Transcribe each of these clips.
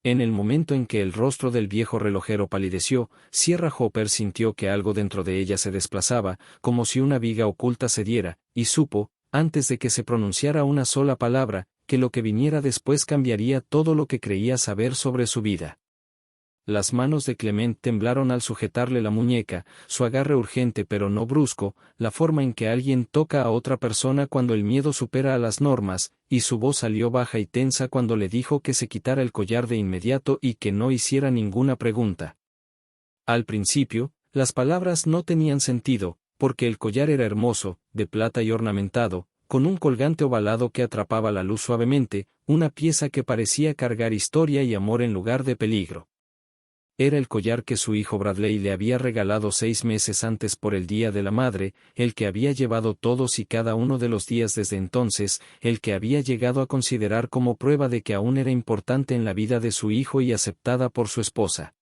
En el momento en que el rostro del viejo relojero palideció, Sierra Hopper sintió que algo dentro de ella se desplazaba, como si una viga oculta cediera, y supo, antes de que se pronunciara una sola palabra, que lo que viniera después cambiaría todo lo que creía saber sobre su vida. Las manos de Clement temblaron al sujetarle la muñeca, su agarre urgente pero no brusco, la forma en que alguien toca a otra persona cuando el miedo supera a las normas, y su voz salió baja y tensa cuando le dijo que se quitara el collar de inmediato y que no hiciera ninguna pregunta. Al principio, las palabras no tenían sentido, porque el collar era hermoso, de plata y ornamentado, con un colgante ovalado que atrapaba la luz suavemente, una pieza que parecía cargar historia y amor en lugar de peligro. Era el collar que su hijo Bradley le había regalado 6 meses antes por el Día de la Madre, el que había llevado todos y cada uno de los días desde entonces, el que había llegado a considerar como prueba de que aún era importante en la vida de su hijo y aceptada por su esposa.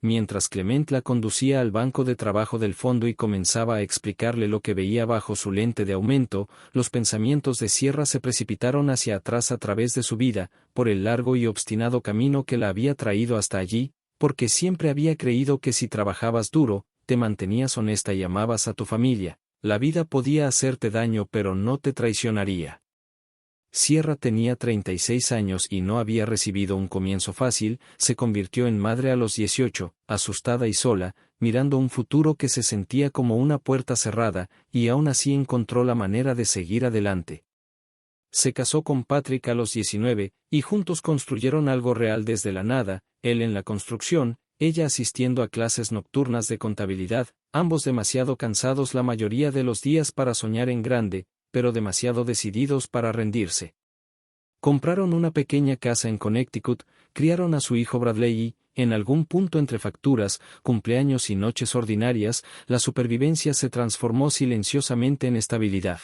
Mientras Clement la conducía al banco de trabajo del fondo y comenzaba a explicarle lo que veía bajo su lente de aumento, los pensamientos de Sierra se precipitaron hacia atrás a través de su vida, por el largo y obstinado camino que la había traído hasta allí, porque siempre había creído que si trabajabas duro, te mantenías honesta y amabas a tu familia, la vida podía hacerte daño pero no te traicionaría. Sierra tenía 36 años y no había recibido un comienzo fácil, se convirtió en madre a los 18, asustada y sola, mirando un futuro que se sentía como una puerta cerrada, y aún así encontró la manera de seguir adelante. Se casó con Patrick a los 19, y juntos construyeron algo real desde la nada, él en la construcción, ella asistiendo a clases nocturnas de contabilidad, ambos demasiado cansados la mayoría de los días para soñar en grande, pero demasiado decididos para rendirse. Compraron una pequeña casa en Connecticut, criaron a su hijo Bradley y, en algún punto entre facturas, cumpleaños y noches ordinarias, la supervivencia se transformó silenciosamente en estabilidad.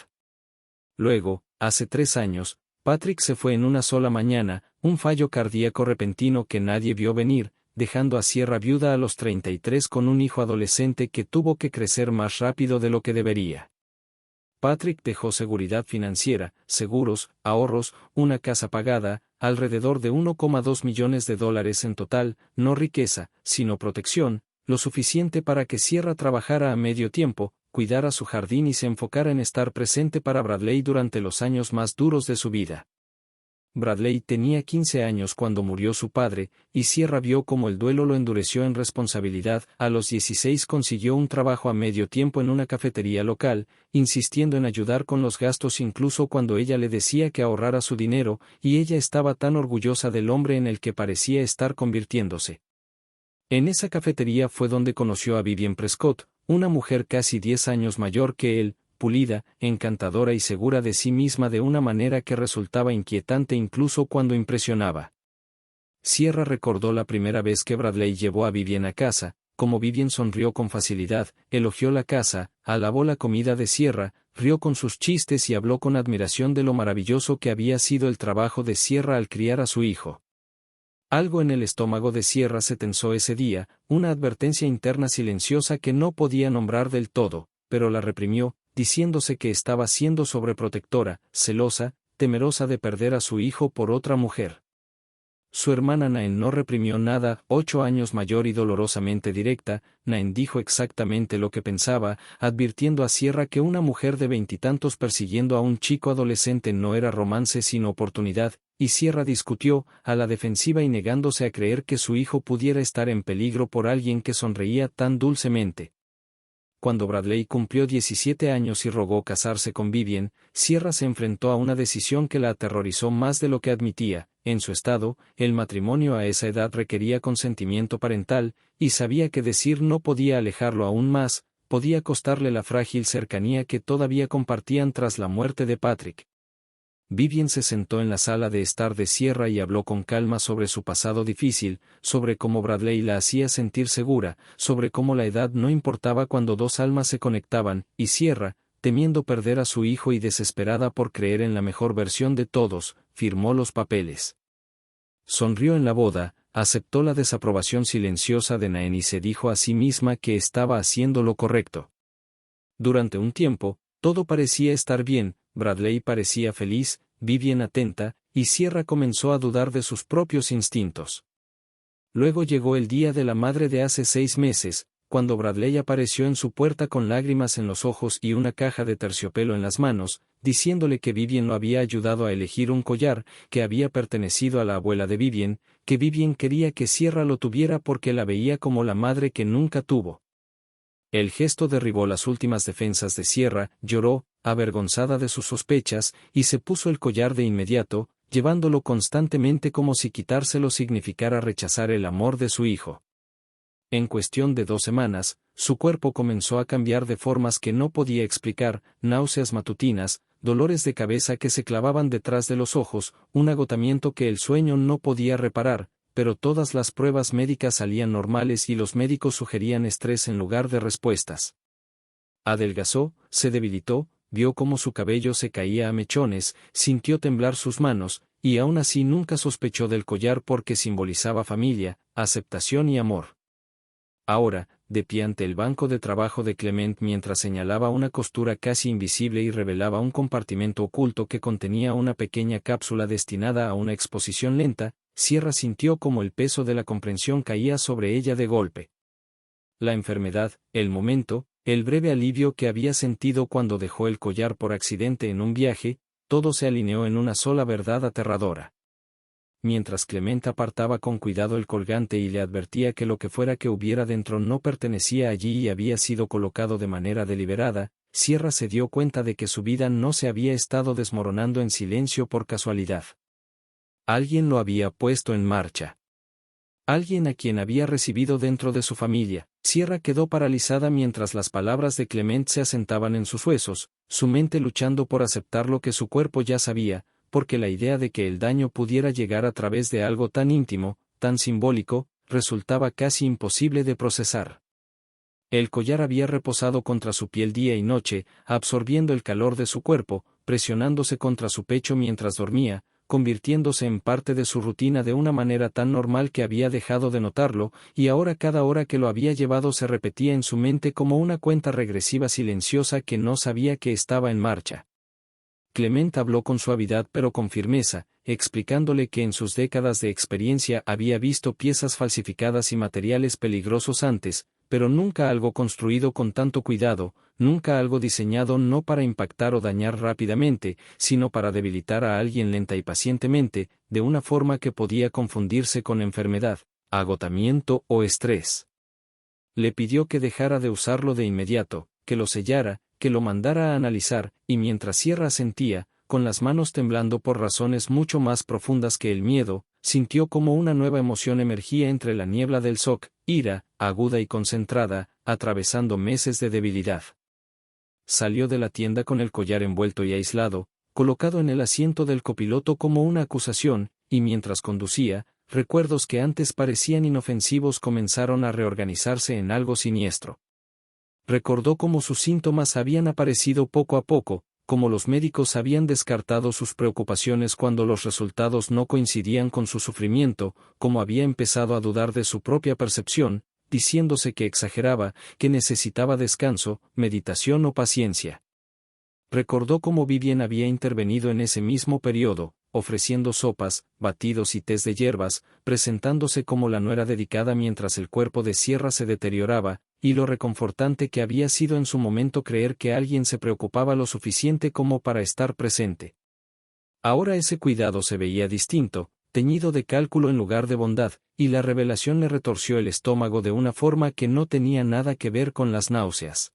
Luego, hace 3 años, Patrick se fue en una sola mañana, un fallo cardíaco repentino que nadie vio venir, dejando a Sierra viuda a los 33 con un hijo adolescente que tuvo que crecer más rápido de lo que debería. Patrick dejó seguridad financiera, seguros, ahorros, una casa pagada, alrededor de $1,2 millones en total, no riqueza, sino protección, lo suficiente para que Sierra trabajara a medio tiempo, cuidara su jardín y se enfocara en estar presente para Bradley durante los años más duros de su vida. Bradley tenía 15 años cuando murió su padre, y Sierra vio cómo el duelo lo endureció en responsabilidad. A los 16 consiguió un trabajo a medio tiempo en una cafetería local, insistiendo en ayudar con los gastos incluso cuando ella le decía que ahorrara su dinero, y ella estaba tan orgullosa del hombre en el que parecía estar convirtiéndose. En esa cafetería fue donde conoció a Vivian Prescott, una mujer casi 10 años mayor que él, pulida, encantadora y segura de sí misma de una manera que resultaba inquietante incluso cuando impresionaba. Sierra recordó la primera vez que Bradley llevó a Vivian a casa, como Vivian sonrió con facilidad, elogió la casa, alabó la comida de Sierra, rió con sus chistes y habló con admiración de lo maravilloso que había sido el trabajo de Sierra al criar a su hijo. Algo en el estómago de Sierra se tensó ese día, una advertencia interna silenciosa que no podía nombrar del todo, pero la reprimió, diciéndose que estaba siendo sobreprotectora, celosa, temerosa de perder a su hijo por otra mujer. Su hermana Naen no reprimió nada, 8 años mayor y dolorosamente directa. Naen dijo exactamente lo que pensaba, advirtiendo a Sierra que una mujer de 20 y tantos persiguiendo a un chico adolescente no era romance sino oportunidad, y Sierra discutió, a la defensiva y negándose a creer que su hijo pudiera estar en peligro por alguien que sonreía tan dulcemente. Cuando Bradley cumplió 17 años y rogó casarse con Vivian, Sierra se enfrentó a una decisión que la aterrorizó más de lo que admitía. En su estado, el matrimonio a esa edad requería consentimiento parental, y sabía que decir no podía alejarlo aún más, podía costarle la frágil cercanía que todavía compartían tras la muerte de Patrick. Vivian se sentó en la sala de estar de Sierra y habló con calma sobre su pasado difícil, sobre cómo Bradley la hacía sentir segura, sobre cómo la edad no importaba cuando dos almas se conectaban, y Sierra, temiendo perder a su hijo y desesperada por creer en la mejor versión de todos, firmó los papeles. Sonrió en la boda, aceptó la desaprobación silenciosa de Naen y se dijo a sí misma que estaba haciendo lo correcto. Durante un tiempo, todo parecía estar bien. Bradley parecía feliz, Vivian atenta, y Sierra comenzó a dudar de sus propios instintos. Luego llegó el día de la madre de hace 6 meses, cuando Bradley apareció en su puerta con lágrimas en los ojos y una caja de terciopelo en las manos, diciéndole que Vivien lo había ayudado a elegir un collar que había pertenecido a la abuela de Vivien, que Vivien quería que Sierra lo tuviera porque la veía como la madre que nunca tuvo. El gesto derribó las últimas defensas de Sierra, lloró, avergonzada de sus sospechas, y se puso el collar de inmediato, llevándolo constantemente como si quitárselo significara rechazar el amor de su hijo. En cuestión de 2 semanas, su cuerpo comenzó a cambiar de formas que no podía explicar, náuseas matutinas, dolores de cabeza que se clavaban detrás de los ojos, un agotamiento que el sueño no podía reparar, pero todas las pruebas médicas salían normales y los médicos sugerían estrés en lugar de respuestas. Adelgazó, se debilitó, vio cómo su cabello se caía a mechones, sintió temblar sus manos, y aún así nunca sospechó del collar porque simbolizaba familia, aceptación y amor. Ahora, de pie ante el banco de trabajo de Clement mientras señalaba una costura casi invisible y revelaba un compartimento oculto que contenía una pequeña cápsula destinada a una exposición lenta, Sierra sintió como el peso de la comprensión caía sobre ella de golpe. La enfermedad, el momento, el breve alivio que había sentido cuando dejó el collar por accidente en un viaje, todo se alineó en una sola verdad aterradora. Mientras Clement apartaba con cuidado el colgante y le advertía que lo que fuera que hubiera dentro no pertenecía allí y había sido colocado de manera deliberada, Sierra se dio cuenta de que su vida no se había estado desmoronando en silencio por casualidad. Alguien lo había puesto en marcha. Alguien a quien había recibido dentro de su familia. Sierra quedó paralizada mientras las palabras de Clement se asentaban en sus huesos, su mente luchando por aceptar lo que su cuerpo ya sabía, porque la idea de que el daño pudiera llegar a través de algo tan íntimo, tan simbólico, resultaba casi imposible de procesar. El collar había reposado contra su piel día y noche, absorbiendo el calor de su cuerpo, presionándose contra su pecho mientras dormía, convirtiéndose en parte de su rutina de una manera tan normal que había dejado de notarlo, y ahora cada hora que lo había llevado se repetía en su mente como una cuenta regresiva silenciosa que no sabía que estaba en marcha. Clement habló con suavidad pero con firmeza, explicándole que en sus décadas de experiencia había visto piezas falsificadas y materiales peligrosos antes, pero nunca algo construido con tanto cuidado, nunca algo diseñado no para impactar o dañar rápidamente, sino para debilitar a alguien lenta y pacientemente, de una forma que podía confundirse con enfermedad, agotamiento o estrés. Le pidió que dejara de usarlo de inmediato, que lo sellara, que lo mandara a analizar, y mientras Sierra sentía, con las manos temblando por razones mucho más profundas que el miedo, sintió como una nueva emoción emergía entre la niebla del shock, ira, aguda y concentrada, atravesando meses de debilidad. Salió de la tienda con el collar envuelto y aislado, colocado en el asiento del copiloto como una acusación, y mientras conducía, recuerdos que antes parecían inofensivos comenzaron a reorganizarse en algo siniestro. Recordó cómo sus síntomas habían aparecido poco a poco, cómo los médicos habían descartado sus preocupaciones cuando los resultados no coincidían con su sufrimiento, cómo había empezado a dudar de su propia percepción, diciéndose que exageraba, que necesitaba descanso, meditación o paciencia. Recordó cómo Vivien había intervenido en ese mismo periodo, ofreciendo sopas, batidos y tés de hierbas, presentándose como la nuera dedicada mientras el cuerpo de Sierra se deterioraba, y lo reconfortante que había sido en su momento creer que alguien se preocupaba lo suficiente como para estar presente. Ahora ese cuidado se veía distinto, teñido de cálculo en lugar de bondad, y la revelación le retorció el estómago de una forma que no tenía nada que ver con las náuseas.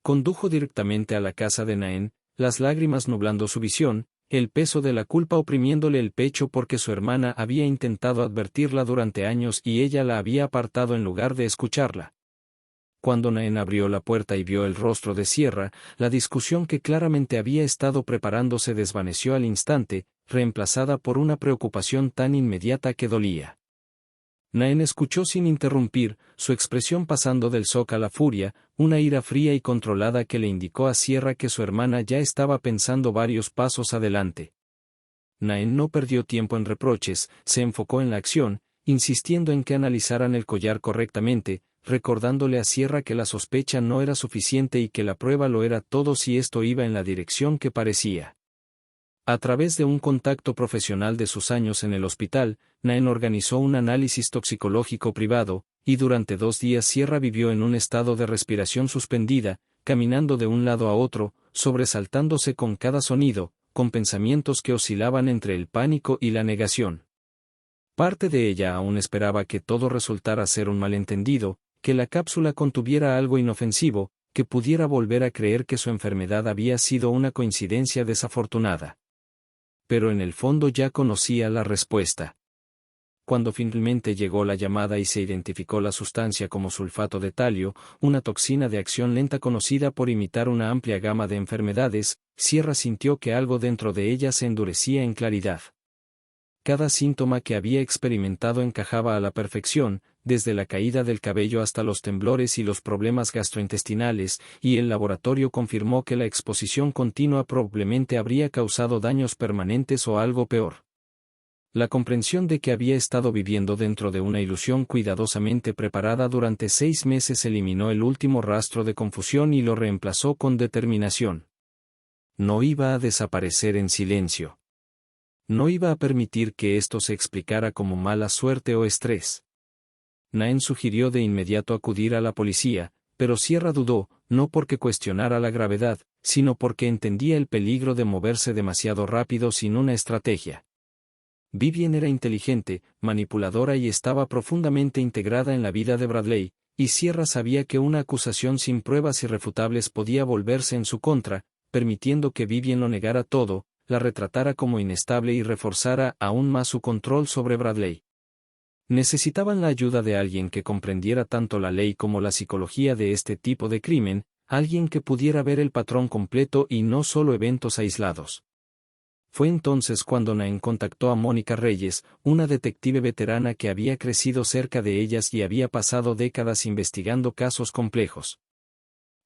Condujo directamente a la casa de Naen, las lágrimas nublando su visión, el peso de la culpa oprimiéndole el pecho porque su hermana había intentado advertirla durante años y ella la había apartado en lugar de escucharla. Cuando Naen abrió la puerta y vio el rostro de Sierra, la discusión que claramente había estado preparando se desvaneció al instante, reemplazada por una preocupación tan inmediata que dolía. Naen escuchó sin interrumpir, su expresión pasando del shock a la furia, una ira fría y controlada que le indicó a Sierra que su hermana ya estaba pensando varios pasos adelante. Naen no perdió tiempo en reproches, se enfocó en la acción, insistiendo en que analizaran el collar correctamente, recordándole a Sierra que la sospecha no era suficiente y que la prueba lo era todo si esto iba en la dirección que parecía. A través de un contacto profesional de sus años en el hospital, Naen organizó un análisis toxicológico privado, y durante 2 días Sierra vivió en un estado de respiración suspendida, caminando de un lado a otro, sobresaltándose con cada sonido, con pensamientos que oscilaban entre el pánico y la negación. Parte de ella aún esperaba que todo resultara ser un malentendido, que la cápsula contuviera algo inofensivo, que pudiera volver a creer que su enfermedad había sido una coincidencia desafortunada. Pero en el fondo ya conocía la respuesta. Cuando finalmente llegó la llamada y se identificó la sustancia como sulfato de talio, una toxina de acción lenta conocida por imitar una amplia gama de enfermedades, Sierra sintió que algo dentro de ella se endurecía en claridad. Cada síntoma que había experimentado encajaba a la perfección, desde la caída del cabello hasta los temblores y los problemas gastrointestinales, y el laboratorio confirmó que la exposición continua probablemente habría causado daños permanentes o algo peor. La comprensión de que había estado viviendo dentro de una ilusión cuidadosamente preparada durante 6 meses eliminó el último rastro de confusión y lo reemplazó con determinación. No iba a desaparecer en silencio. No iba a permitir que esto se explicara como mala suerte o estrés. Naen sugirió de inmediato acudir a la policía, pero Sierra dudó, no porque cuestionara la gravedad, sino porque entendía el peligro de moverse demasiado rápido sin una estrategia. Vivien era inteligente, manipuladora y estaba profundamente integrada en la vida de Bradley, y Sierra sabía que una acusación sin pruebas irrefutables podía volverse en su contra, permitiendo que Vivien lo negara todo, la retratara como inestable y reforzara aún más su control sobre Bradley. Necesitaban la ayuda de alguien que comprendiera tanto la ley como la psicología de este tipo de crimen, alguien que pudiera ver el patrón completo y no solo eventos aislados. Fue entonces cuando Naen contactó a Mónica Reyes, una detective veterana que había crecido cerca de ellas y había pasado décadas investigando casos complejos.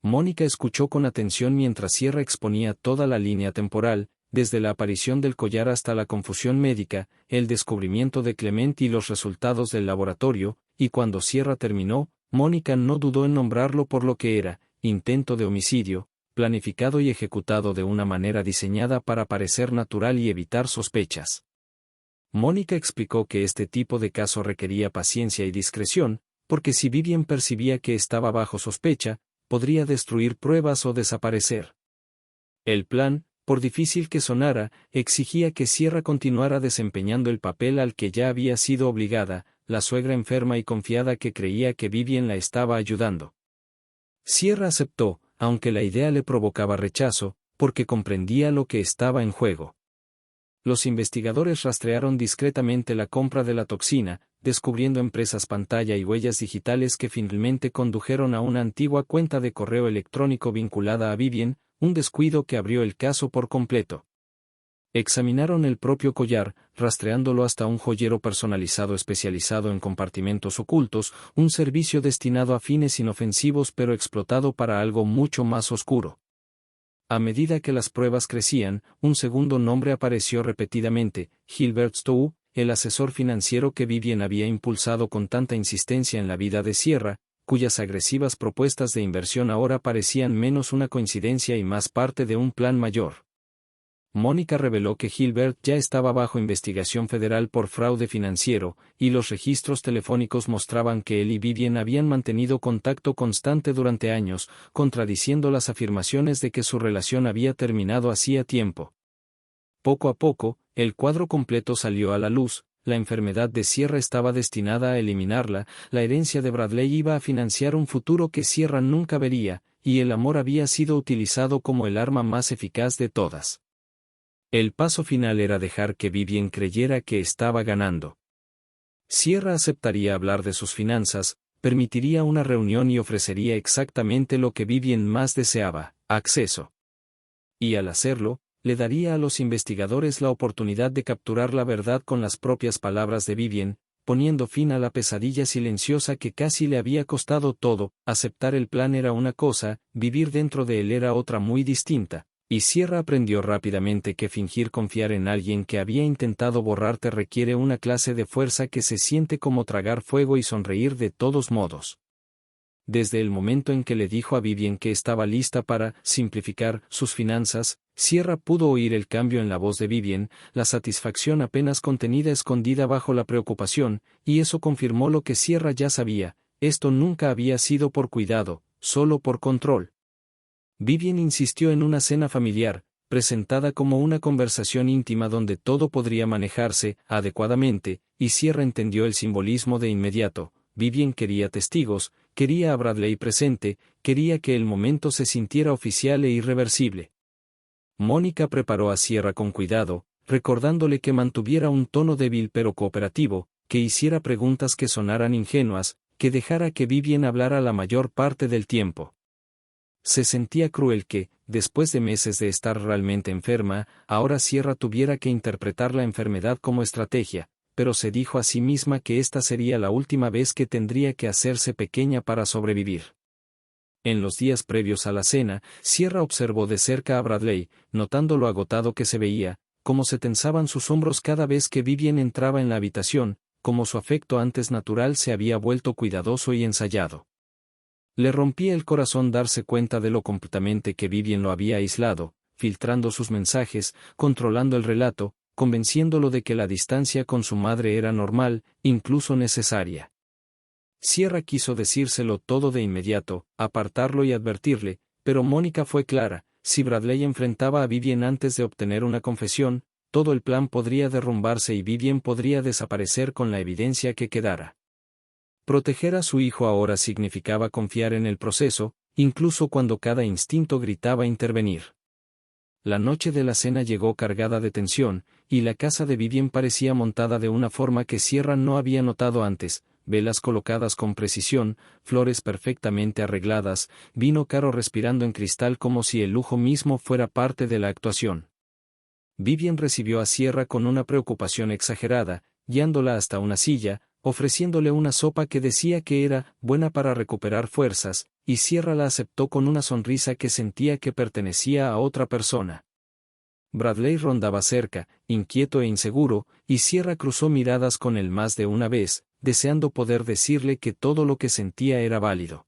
Mónica escuchó con atención mientras Sierra exponía toda la línea temporal, desde la aparición del collar hasta la confusión médica, el descubrimiento de Clement y los resultados del laboratorio, y cuando Sierra terminó, Mónica no dudó en nombrarlo por lo que era: intento de homicidio, planificado y ejecutado de una manera diseñada para parecer natural y evitar sospechas. Mónica explicó que este tipo de caso requería paciencia y discreción, porque si Vivien percibía que estaba bajo sospecha, podría destruir pruebas o desaparecer. El plan, por difícil que sonara, exigía que Sierra continuara desempeñando el papel al que ya había sido obligada, la suegra enferma y confiada que creía que Vivien la estaba ayudando. Sierra aceptó, aunque la idea le provocaba rechazo, porque comprendía lo que estaba en juego. Los investigadores rastrearon discretamente la compra de la toxina, descubriendo empresas pantalla y huellas digitales que finalmente condujeron a una antigua cuenta de correo electrónico vinculada a Vivien, un descuido que abrió el caso por completo. Examinaron el propio collar, rastreándolo hasta un joyero personalizado especializado en compartimentos ocultos, un servicio destinado a fines inofensivos pero explotado para algo mucho más oscuro. A medida que las pruebas crecían, un segundo nombre apareció repetidamente: Gilbert Stowe, el asesor financiero que Vivien había impulsado con tanta insistencia en la vida de Sierra, cuyas agresivas propuestas de inversión ahora parecían menos una coincidencia y más parte de un plan mayor. Mónica reveló que Gilbert ya estaba bajo investigación federal por fraude financiero, y los registros telefónicos mostraban que él y Vivien habían mantenido contacto constante durante años, contradiciendo las afirmaciones de que su relación había terminado hacía tiempo. Poco a poco, el cuadro completo salió a la luz: la enfermedad de Sierra estaba destinada a eliminarla, la herencia de Bradley iba a financiar un futuro que Sierra nunca vería, y el amor había sido utilizado como el arma más eficaz de todas. El paso final era dejar que Vivien creyera que estaba ganando. Sierra aceptaría hablar de sus finanzas, permitiría una reunión y ofrecería exactamente lo que Vivien más deseaba: acceso. Y al hacerlo, le daría a los investigadores la oportunidad de capturar la verdad con las propias palabras de Vivien, poniendo fin a la pesadilla silenciosa que casi le había costado todo. Aceptar el plan era una cosa, vivir dentro de él era otra muy distinta, y Sierra aprendió rápidamente que fingir confiar en alguien que había intentado borrarte requiere una clase de fuerza que se siente como tragar fuego y sonreír de todos modos. Desde el momento en que le dijo a Vivien que estaba lista para simplificar sus finanzas, Sierra pudo oír el cambio en la voz de Vivien, la satisfacción apenas contenida escondida bajo la preocupación, y eso confirmó lo que Sierra ya sabía: esto nunca había sido por cuidado, solo por control. Vivien insistió en una cena familiar, presentada como una conversación íntima donde todo podría manejarse adecuadamente, y Sierra entendió el simbolismo de inmediato. Vivien quería testigos, quería a Bradley presente, quería que el momento se sintiera oficial e irreversible. Mónica preparó a Sierra con cuidado, recordándole que mantuviera un tono débil pero cooperativo, que hiciera preguntas que sonaran ingenuas, que dejara que Vivien hablara la mayor parte del tiempo. Se sentía cruel que, después de meses de estar realmente enferma, ahora Sierra tuviera que interpretar la enfermedad como estrategia, pero se dijo a sí misma que esta sería la última vez que tendría que hacerse pequeña para sobrevivir. En los días previos a la cena, Sierra observó de cerca a Bradley, notando lo agotado que se veía, cómo se tensaban sus hombros cada vez que Vivien entraba en la habitación, cómo su afecto antes natural se había vuelto cuidadoso y ensayado. Le rompía el corazón darse cuenta de lo completamente que Vivien lo había aislado, filtrando sus mensajes, controlando el relato, convenciéndolo de que la distancia con su madre era normal, incluso necesaria. Sierra quiso decírselo todo de inmediato, apartarlo y advertirle, pero Mónica fue clara: si Bradley enfrentaba a Vivien antes de obtener una confesión, todo el plan podría derrumbarse y Vivien podría desaparecer con la evidencia que quedara. Proteger a su hijo ahora significaba confiar en el proceso, incluso cuando cada instinto gritaba intervenir. La noche de la cena llegó cargada de tensión, y la casa de Vivien parecía montada de una forma que Sierra no había notado antes: velas colocadas con precisión, flores perfectamente arregladas, vino caro respirando en cristal como si el lujo mismo fuera parte de la actuación. Vivien recibió a Sierra con una preocupación exagerada, guiándola hasta una silla, ofreciéndole una sopa que decía que era buena para recuperar fuerzas, y Sierra la aceptó con una sonrisa que sentía que pertenecía a otra persona. Bradley rondaba cerca, inquieto e inseguro, y Sierra cruzó miradas con él más de una vez, deseando poder decirle que todo lo que sentía era válido.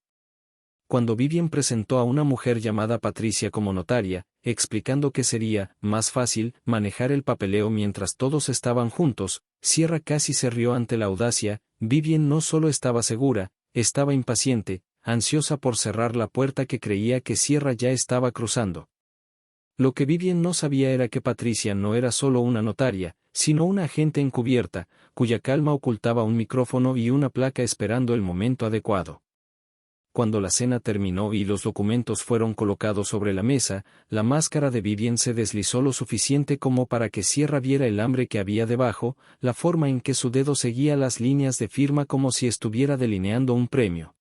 Cuando Vivien presentó a una mujer llamada Patricia como notaria, explicando que sería más fácil manejar el papeleo mientras todos estaban juntos, Sierra casi se rió ante la audacia. Vivien no solo estaba segura, estaba impaciente, ansiosa por cerrar la puerta que creía que Sierra ya estaba cruzando. Lo que Vivien no sabía era que Patricia no era solo una notaria, sino una agente encubierta, cuya calma ocultaba un micrófono y una placa esperando el momento adecuado. Cuando la cena terminó y los documentos fueron colocados sobre la mesa, la máscara de Vivien se deslizó lo suficiente como para que Sierra viera el hambre que había debajo, la forma en que su dedo seguía las líneas de firma como si estuviera delineando un premio.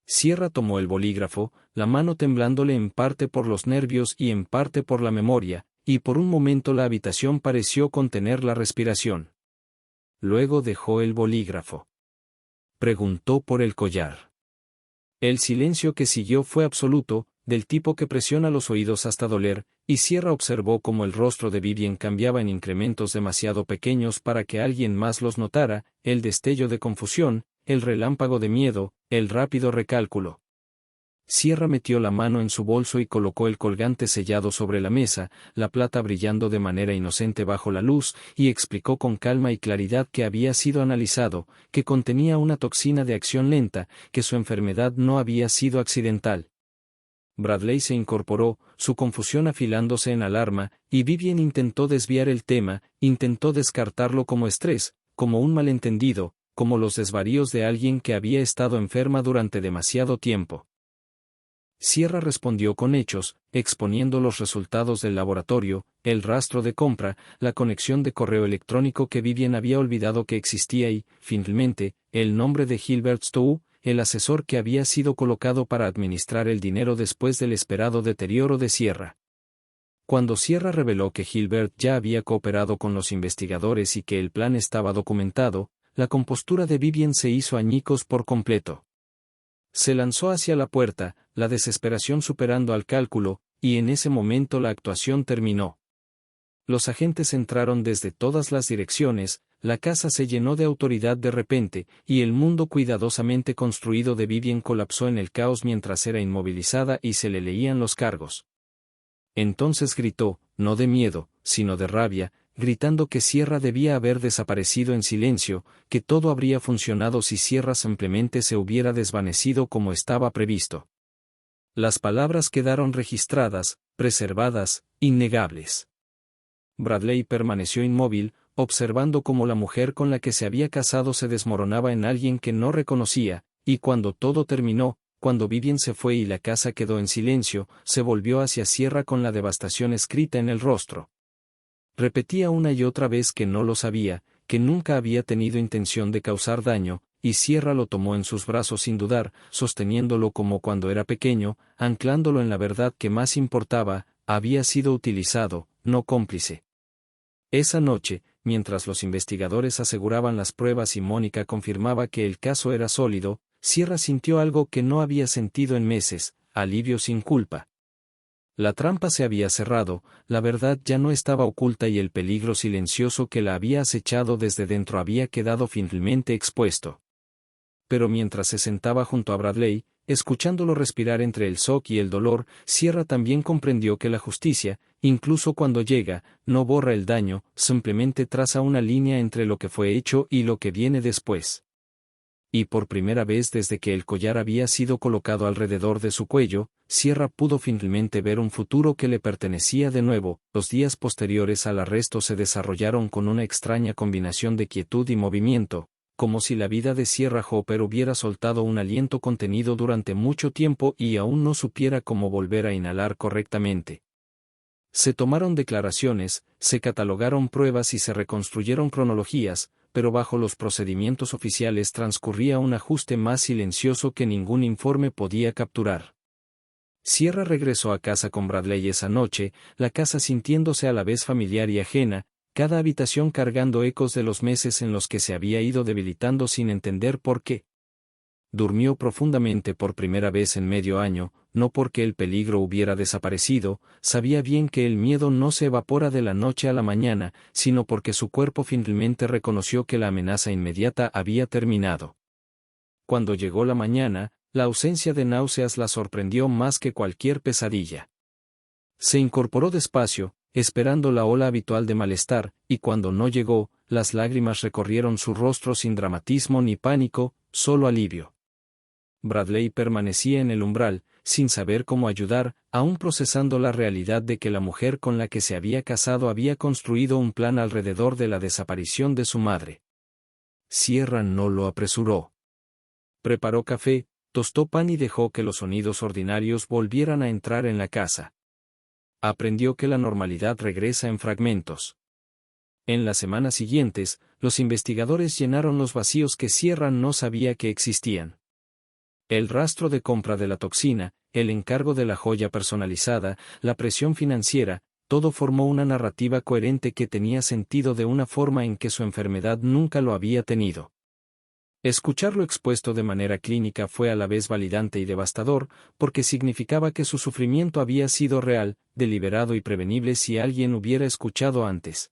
Sierra tomó el bolígrafo, la mano temblándole en parte por los nervios y en parte por la memoria, y por un momento la habitación pareció contener la respiración. Luego dejó el bolígrafo. Preguntó por el collar. El silencio que siguió fue absoluto, del tipo que presiona los oídos hasta doler, y Sierra observó cómo el rostro de Vivien cambiaba en incrementos demasiado pequeños para que alguien más los notara: el destello de confusión, el relámpago de miedo, el rápido recálculo. Sierra metió la mano en su bolso y colocó el colgante sellado sobre la mesa, la plata brillando de manera inocente bajo la luz, y explicó con calma y claridad que había sido analizado, que contenía una toxina de acción lenta, que su enfermedad no había sido accidental. Bradley se incorporó, su confusión afilándose en alarma, y Vivien intentó desviar el tema, intentó descartarlo como estrés, como un malentendido, como los desvaríos de alguien que había estado enferma durante demasiado tiempo. Sierra respondió con hechos, exponiendo los resultados del laboratorio, el rastro de compra, la conexión de correo electrónico que Vivien había olvidado que existía y, finalmente, el nombre de Gilbert Stowe, el asesor que había sido colocado para administrar el dinero después del esperado deterioro de Sierra. Cuando Sierra reveló que Gilbert ya había cooperado con los investigadores y que el plan estaba documentado, la compostura de Vivien se hizo añicos por completo. Se lanzó hacia la puerta, la desesperación superando al cálculo, y en ese momento la actuación terminó. Los agentes entraron desde todas las direcciones, la casa se llenó de autoridad de repente, y el mundo cuidadosamente construido de Vivien colapsó en el caos mientras era inmovilizada y se le leían los cargos. Entonces gritó, no de miedo, sino de rabia, gritando que Sierra debía haber desaparecido en silencio, que todo habría funcionado si Sierra simplemente se hubiera desvanecido como estaba previsto. Las palabras quedaron registradas, preservadas, innegables. Bradley permaneció inmóvil, observando cómo la mujer con la que se había casado se desmoronaba en alguien que no reconocía, y cuando todo terminó, cuando Vivian se fue y la casa quedó en silencio, se volvió hacia Sierra con la devastación escrita en el rostro. Repetía una y otra vez que no lo sabía, que nunca había tenido intención de causar daño, y Sierra lo tomó en sus brazos sin dudar, sosteniéndolo como cuando era pequeño, anclándolo en la verdad que más importaba, había sido utilizado, no cómplice. Esa noche, mientras los investigadores aseguraban las pruebas y Mónica confirmaba que el caso era sólido, Sierra sintió algo que no había sentido en meses, alivio sin culpa. La trampa se había cerrado, la verdad ya no estaba oculta y el peligro silencioso que la había acechado desde dentro había quedado finalmente expuesto. Pero mientras se sentaba junto a Bradley, escuchándolo respirar entre el shock y el dolor, Sierra también comprendió que la justicia, incluso cuando llega, no borra el daño, simplemente traza una línea entre lo que fue hecho y lo que viene después. Y por primera vez desde que el collar había sido colocado alrededor de su cuello, Sierra pudo finalmente ver un futuro que le pertenecía de nuevo. Los días posteriores al arresto se desarrollaron con una extraña combinación de quietud y movimiento, como si la vida de Sierra Hopper hubiera soltado un aliento contenido durante mucho tiempo y aún no supiera cómo volver a inhalar correctamente. Se tomaron declaraciones, se catalogaron pruebas y se reconstruyeron cronologías, pero bajo los procedimientos oficiales transcurría un ajuste más silencioso que ningún informe podía capturar. Sierra regresó a casa con Bradley esa noche, la casa sintiéndose a la vez familiar y ajena, cada habitación cargando ecos de los meses en los que se había ido debilitando sin entender por qué. Durmió profundamente por primera vez en medio año, no porque el peligro hubiera desaparecido, sabía bien que el miedo no se evapora de la noche a la mañana, sino porque su cuerpo finalmente reconoció que la amenaza inmediata había terminado. Cuando llegó la mañana, la ausencia de náuseas la sorprendió más que cualquier pesadilla. Se incorporó despacio, esperando la ola habitual de malestar, y cuando no llegó, las lágrimas recorrieron su rostro sin dramatismo ni pánico, solo alivio. Bradley permanecía en el umbral, sin saber cómo ayudar, aún procesando la realidad de que la mujer con la que se había casado había construido un plan alrededor de la desaparición de su madre. Sierra no lo apresuró. Preparó café, tostó pan y dejó que los sonidos ordinarios volvieran a entrar en la casa. Aprendió que la normalidad regresa en fragmentos. En las semanas siguientes, los investigadores llenaron los vacíos que Sierra no sabía que existían. El rastro de compra de la toxina, el encargo de la joya personalizada, la presión financiera, todo formó una narrativa coherente que tenía sentido de una forma en que su enfermedad nunca lo había tenido. Escucharlo expuesto de manera clínica fue a la vez validante y devastador, porque significaba que su sufrimiento había sido real, deliberado y prevenible si alguien hubiera escuchado antes.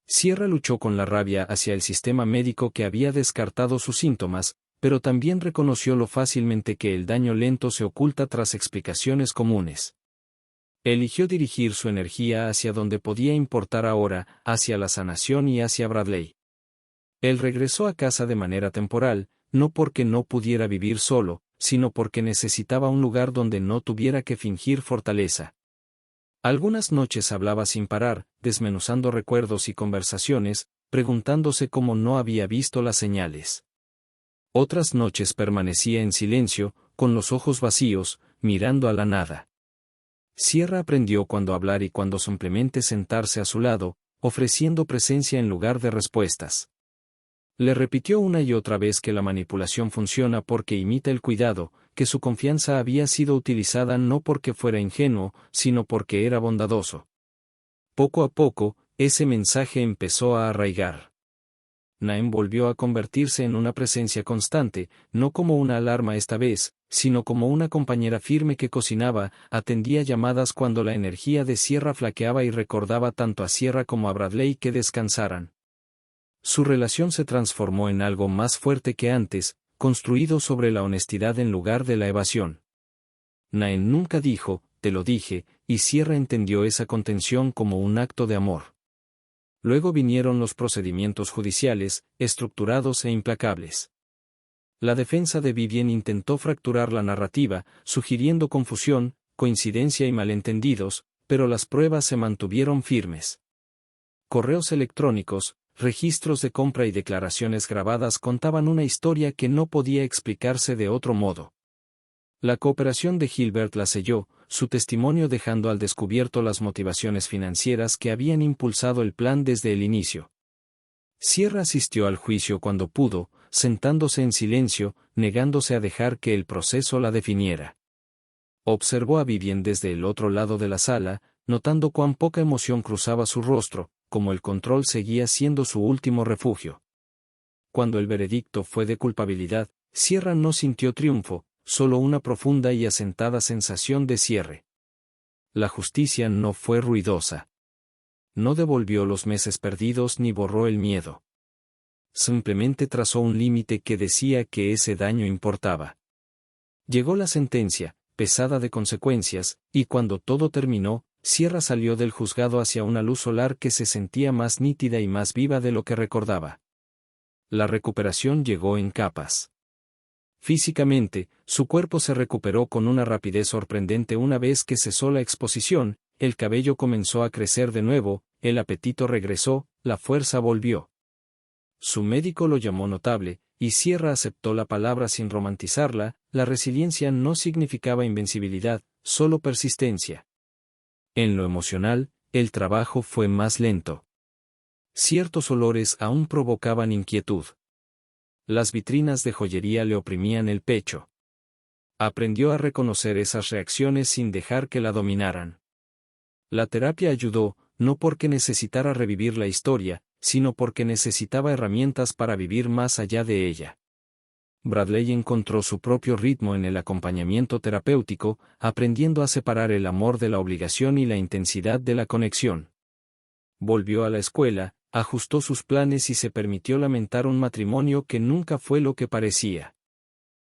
Sierra luchó con la rabia hacia el sistema médico que había descartado sus síntomas, pero también reconoció lo fácilmente que el daño lento se oculta tras explicaciones comunes. Eligió dirigir su energía hacia donde podía importar ahora, hacia la sanación y hacia Bradley. Él regresó a casa de manera temporal, no porque no pudiera vivir solo, sino porque necesitaba un lugar donde no tuviera que fingir fortaleza. Algunas noches hablaba sin parar, desmenuzando recuerdos y conversaciones, preguntándose cómo no había visto las señales. Otras noches permanecía en silencio, con los ojos vacíos, mirando a la nada. Sierra aprendió cuándo hablar y cuándo simplemente sentarse a su lado, ofreciendo presencia en lugar de respuestas. Le repitió una y otra vez que la manipulación funciona porque imita el cuidado, que su confianza había sido utilizada no porque fuera ingenuo, sino porque era bondadoso. Poco a poco, ese mensaje empezó a arraigar. Naem volvió a convertirse en una presencia constante, no como una alarma esta vez, sino como una compañera firme que cocinaba, atendía llamadas cuando la energía de Sierra flaqueaba y recordaba tanto a Sierra como a Bradley que descansaran. Su relación se transformó en algo más fuerte que antes, construido sobre la honestidad en lugar de la evasión. Naem nunca dijo, te lo dije, y Sierra entendió esa contención como un acto de amor. Luego vinieron los procedimientos judiciales, estructurados e implacables. La defensa de Vivien intentó fracturar la narrativa, sugiriendo confusión, coincidencia y malentendidos, pero las pruebas se mantuvieron firmes. Correos electrónicos, registros de compra y declaraciones grabadas contaban una historia que no podía explicarse de otro modo. La cooperación de Gilbert la selló, su testimonio dejando al descubierto las motivaciones financieras que habían impulsado el plan desde el inicio. Sierra asistió al juicio cuando pudo, sentándose en silencio, negándose a dejar que el proceso la definiera. Observó a Vivien desde el otro lado de la sala, notando cuán poca emoción cruzaba su rostro, como el control seguía siendo su último refugio. Cuando el veredicto fue de culpabilidad, Sierra no sintió triunfo, solo una profunda y asentada sensación de cierre. La justicia no fue ruidosa. No devolvió los meses perdidos ni borró el miedo. Simplemente trazó un límite que decía que ese daño importaba. Llegó la sentencia, pesada de consecuencias, y cuando todo terminó, Sierra salió del juzgado hacia una luz solar que se sentía más nítida y más viva de lo que recordaba. La recuperación llegó en capas. Físicamente, su cuerpo se recuperó con una rapidez sorprendente una vez que cesó la exposición, el cabello comenzó a crecer de nuevo, el apetito regresó, la fuerza volvió. Su médico lo llamó notable, y Sierra aceptó la palabra sin romantizarla. La resiliencia no significaba invencibilidad, solo persistencia. En lo emocional, el trabajo fue más lento. Ciertos olores aún provocaban inquietud. Las vitrinas de joyería le oprimían el pecho. Aprendió a reconocer esas reacciones sin dejar que la dominaran. La terapia ayudó, no porque necesitara revivir la historia, sino porque necesitaba herramientas para vivir más allá de ella. Bradley encontró su propio ritmo en el acompañamiento terapéutico, aprendiendo a separar el amor de la obligación y la intensidad de la conexión. Volvió a la escuela, ajustó sus planes y se permitió lamentar un matrimonio que nunca fue lo que parecía.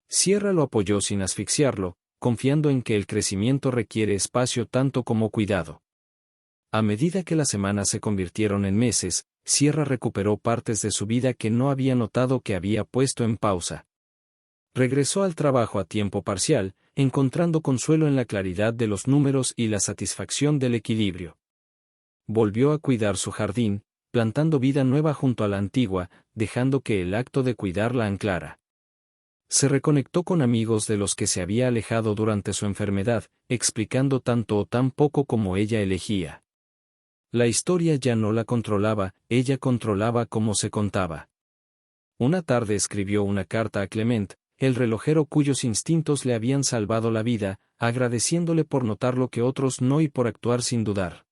Sierra lo apoyó sin asfixiarlo, confiando en que el crecimiento requiere espacio tanto como cuidado. A medida que las semanas se convirtieron en meses, Sierra recuperó partes de su vida que no había notado que había puesto en pausa. Regresó al trabajo a tiempo parcial, encontrando consuelo en la claridad de los números y la satisfacción del equilibrio. Volvió a cuidar su jardín, plantando vida nueva junto a la antigua, dejando que el acto de cuidar la anclara. Se reconectó con amigos de los que se había alejado durante su enfermedad, explicando tanto o tan poco como ella elegía. La historia ya no la controlaba, ella controlaba cómo se contaba. Una tarde escribió una carta a Clement, el relojero cuyos instintos le habían salvado la vida, agradeciéndole por notar lo que otros no y por actuar sin dudar.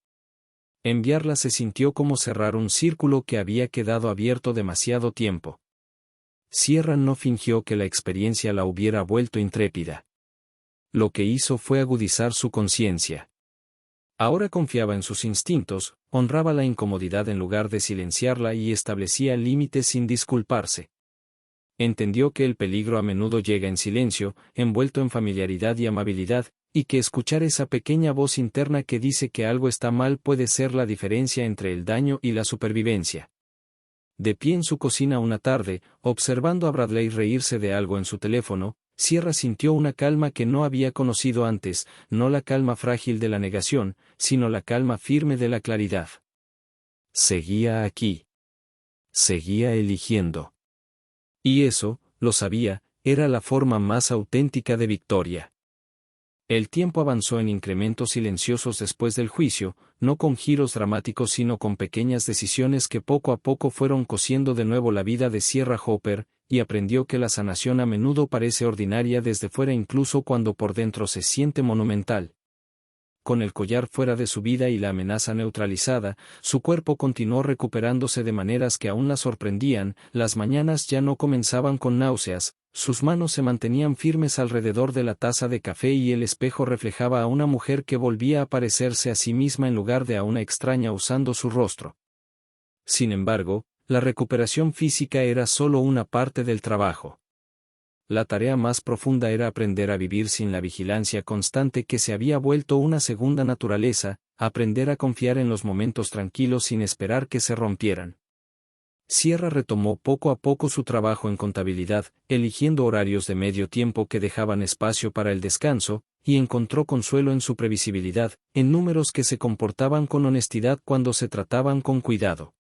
Enviarla se sintió como cerrar un círculo que había quedado abierto demasiado tiempo. Sierra no fingió que la experiencia la hubiera vuelto intrépida. Lo que hizo fue agudizar su conciencia. Ahora confiaba en sus instintos, honraba la incomodidad en lugar de silenciarla y establecía límites sin disculparse. Entendió que el peligro a menudo llega en silencio, envuelto en familiaridad y amabilidad, y que escuchar esa pequeña voz interna que dice que algo está mal puede ser la diferencia entre el daño y la supervivencia. De pie en su cocina una tarde, observando a Bradley reírse de algo en su teléfono, Sierra sintió una calma que no había conocido antes, no la calma frágil de la negación, sino la calma firme de la claridad. Seguía aquí. Seguía eligiendo. Y eso, lo sabía, era la forma más auténtica de victoria. El tiempo avanzó en incrementos silenciosos después del juicio, no con giros dramáticos sino con pequeñas decisiones que poco a poco fueron cosiendo de nuevo la vida de Sierra Hopper, y aprendió que la sanación a menudo parece ordinaria desde fuera incluso cuando por dentro se siente monumental. Con el collar fuera de su vida y la amenaza neutralizada, su cuerpo continuó recuperándose de maneras que aún la sorprendían. Las mañanas ya no comenzaban con náuseas, sus manos se mantenían firmes alrededor de la taza de café y el espejo reflejaba a una mujer que volvía a parecerse a sí misma en lugar de a una extraña usando su rostro. Sin embargo, la recuperación física era solo una parte del trabajo. La tarea más profunda era aprender a vivir sin la vigilancia constante que se había vuelto una segunda naturaleza, aprender a confiar en los momentos tranquilos sin esperar que se rompieran. Sierra retomó poco a poco su trabajo en contabilidad, eligiendo horarios de medio tiempo que dejaban espacio para el descanso, y encontró consuelo en su previsibilidad, en números que se comportaban con honestidad cuando se trataban con cuidado.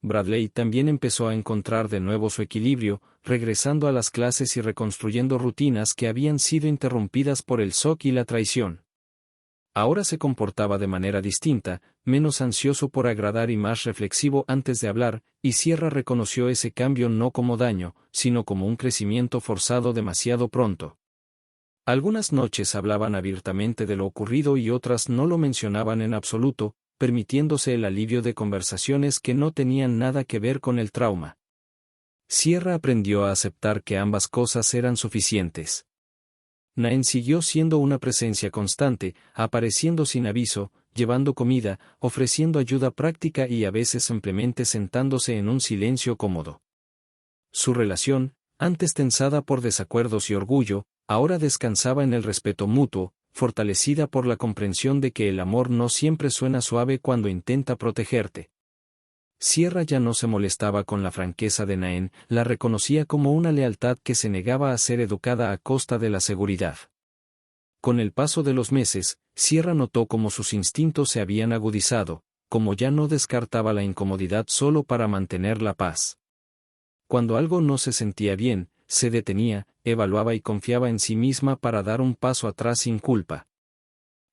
Bradley también empezó a encontrar de nuevo su equilibrio, regresando a las clases y reconstruyendo rutinas que habían sido interrumpidas por el shock y la traición. Ahora se comportaba de manera distinta, menos ansioso por agradar y más reflexivo antes de hablar, y Sierra reconoció ese cambio no como daño, sino como un crecimiento forzado demasiado pronto. Algunas noches hablaban abiertamente de lo ocurrido y otras no lo mencionaban en absoluto, permitiéndose el alivio de conversaciones que no tenían nada que ver con el trauma. Sierra aprendió a aceptar que ambas cosas eran suficientes. Naen siguió siendo una presencia constante, apareciendo sin aviso, llevando comida, ofreciendo ayuda práctica y a veces simplemente sentándose en un silencio cómodo. Su relación, antes tensada por desacuerdos y orgullo, ahora descansaba en el respeto mutuo, fortalecida por la comprensión de que el amor no siempre suena suave cuando intenta protegerte. Sierra ya no se molestaba con la franqueza de Naen, la reconocía como una lealtad que se negaba a ser educada a costa de la seguridad. Con el paso de los meses, Sierra notó cómo sus instintos se habían agudizado, como ya no descartaba la incomodidad solo para mantener la paz. Cuando algo no se sentía bien, se detenía, evaluaba y confiaba en sí misma para dar un paso atrás sin culpa.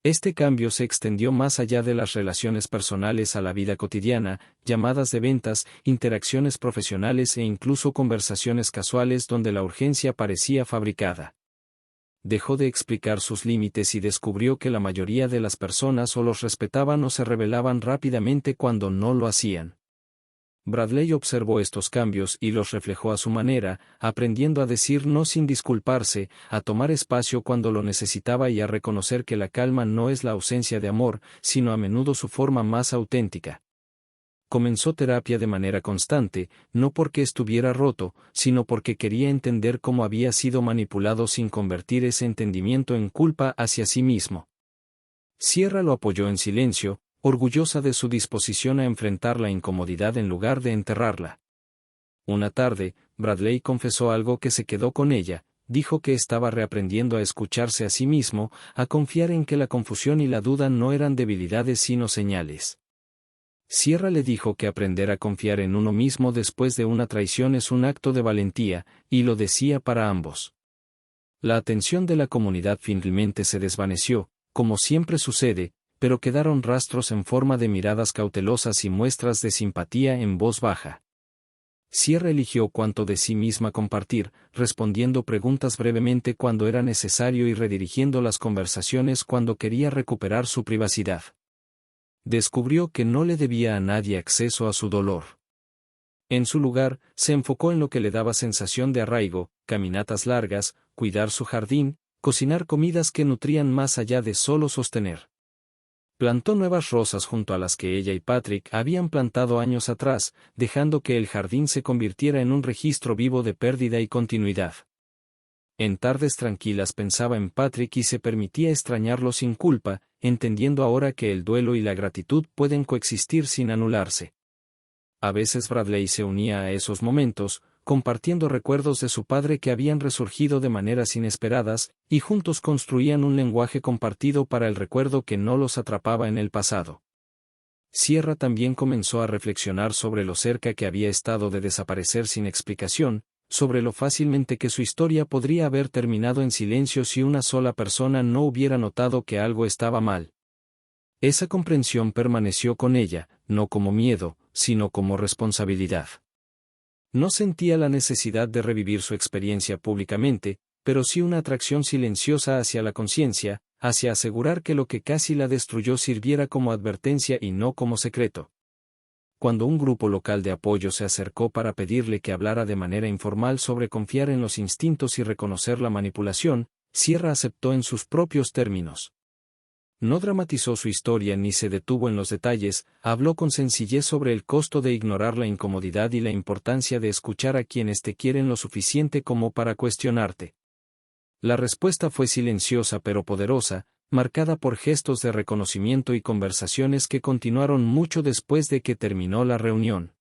Este cambio se extendió más allá de las relaciones personales a la vida cotidiana, llamadas de ventas, interacciones profesionales e incluso conversaciones casuales donde la urgencia parecía fabricada. Dejó de explicar sus límites y descubrió que la mayoría de las personas o los respetaban o se rebelaban rápidamente cuando no lo hacían. Bradley observó estos cambios y los reflejó a su manera, aprendiendo a decir no sin disculparse, a tomar espacio cuando lo necesitaba y a reconocer que la calma no es la ausencia de amor, sino a menudo su forma más auténtica. Comenzó terapia de manera constante, no porque estuviera roto, sino porque quería entender cómo había sido manipulado sin convertir ese entendimiento en culpa hacia sí mismo. Sierra lo apoyó en silencio, orgullosa de su disposición a enfrentar la incomodidad en lugar de enterrarla. Una tarde, Bradley confesó algo que se quedó con ella, dijo que estaba reaprendiendo a escucharse a sí mismo, a confiar en que la confusión y la duda no eran debilidades sino señales. Sierra le dijo que aprender a confiar en uno mismo después de una traición es un acto de valentía, y lo decía para ambos. La atención de la comunidad finalmente se desvaneció, como siempre sucede, pero quedaron rastros en forma de miradas cautelosas y muestras de simpatía en voz baja. Sierra eligió cuánto de sí misma compartir, respondiendo preguntas brevemente cuando era necesario y redirigiendo las conversaciones cuando quería recuperar su privacidad. Descubrió que no le debía a nadie acceso a su dolor. En su lugar, se enfocó en lo que le daba sensación de arraigo, caminatas largas, cuidar su jardín, cocinar comidas que nutrían más allá de solo sostener. Plantó nuevas rosas junto a las que ella y Patrick habían plantado años atrás, dejando que el jardín se convirtiera en un registro vivo de pérdida y continuidad. En tardes tranquilas pensaba en Patrick y se permitía extrañarlo sin culpa, entendiendo ahora que el duelo y la gratitud pueden coexistir sin anularse. A veces Bradley se unía a esos momentos, compartiendo recuerdos de su padre que habían resurgido de maneras inesperadas, y juntos construían un lenguaje compartido para el recuerdo que no los atrapaba en el pasado. Sierra también comenzó a reflexionar sobre lo cerca que había estado de desaparecer sin explicación, sobre lo fácilmente que su historia podría haber terminado en silencio si una sola persona no hubiera notado que algo estaba mal. Esa comprensión permaneció con ella, no como miedo, sino como responsabilidad. No sentía la necesidad de revivir su experiencia públicamente, pero sí una atracción silenciosa hacia la conciencia, hacia asegurar que lo que casi la destruyó sirviera como advertencia y no como secreto. Cuando un grupo local de apoyo se acercó para pedirle que hablara de manera informal sobre confiar en los instintos y reconocer la manipulación, Sierra aceptó en sus propios términos. No dramatizó su historia ni se detuvo en los detalles, habló con sencillez sobre el costo de ignorar la incomodidad y la importancia de escuchar a quienes te quieren lo suficiente como para cuestionarte. La respuesta fue silenciosa pero poderosa, marcada por gestos de reconocimiento y conversaciones que continuaron mucho después de que terminó la reunión.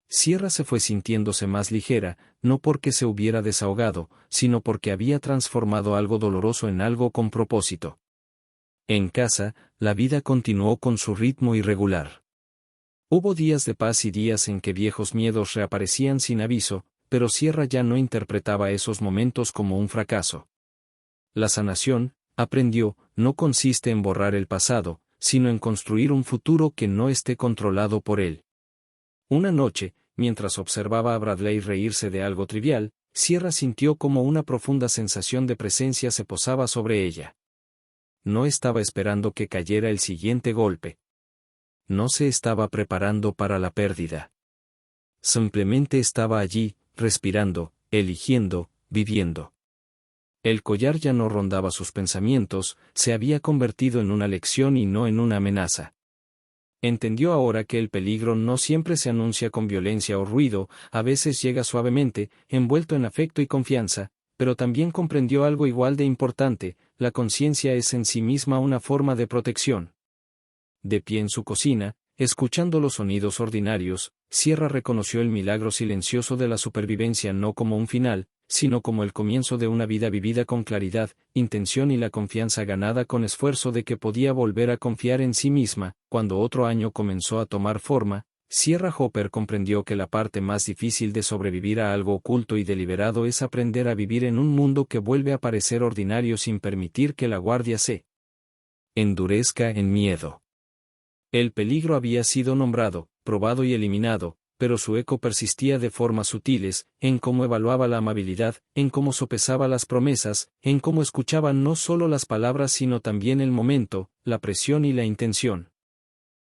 Sierra se fue sintiéndose más ligera, no porque se hubiera desahogado, sino porque había transformado algo doloroso en algo con propósito. En casa, la vida continuó con su ritmo irregular. Hubo días de paz y días en que viejos miedos reaparecían sin aviso, pero Sierra ya no interpretaba esos momentos como un fracaso. La sanación, aprendió, no consiste en borrar el pasado, sino en construir un futuro que no esté controlado por él. Una noche, mientras observaba a Bradley reírse de algo trivial, Sierra sintió como una profunda sensación de presencia se posaba sobre ella. No estaba esperando que cayera el siguiente golpe. No se estaba preparando para la pérdida. Simplemente estaba allí, respirando, eligiendo, viviendo. El collar ya no rondaba sus pensamientos, se había convertido en una lección y no en una amenaza. Entendió ahora que el peligro no siempre se anuncia con violencia o ruido, a veces llega suavemente, envuelto en afecto y confianza, pero también comprendió algo igual de importante: la conciencia es en sí misma una forma de protección. De pie en su cocina, escuchando los sonidos ordinarios, Sierra reconoció el milagro silencioso de la supervivencia no como un final, sino como el comienzo de una vida vivida con claridad, intención y la confianza ganada con esfuerzo de que podía volver a confiar en sí misma. Cuando otro año comenzó a tomar forma, Sierra Hopper comprendió que la parte más difícil de sobrevivir a algo oculto y deliberado es aprender a vivir en un mundo que vuelve a parecer ordinario sin permitir que la guardia se endurezca en miedo. El peligro había sido nombrado, probado y eliminado, pero su eco persistía de formas sutiles, en cómo evaluaba la amabilidad, en cómo sopesaba las promesas, en cómo escuchaba no solo las palabras sino también el momento, la presión y la intención.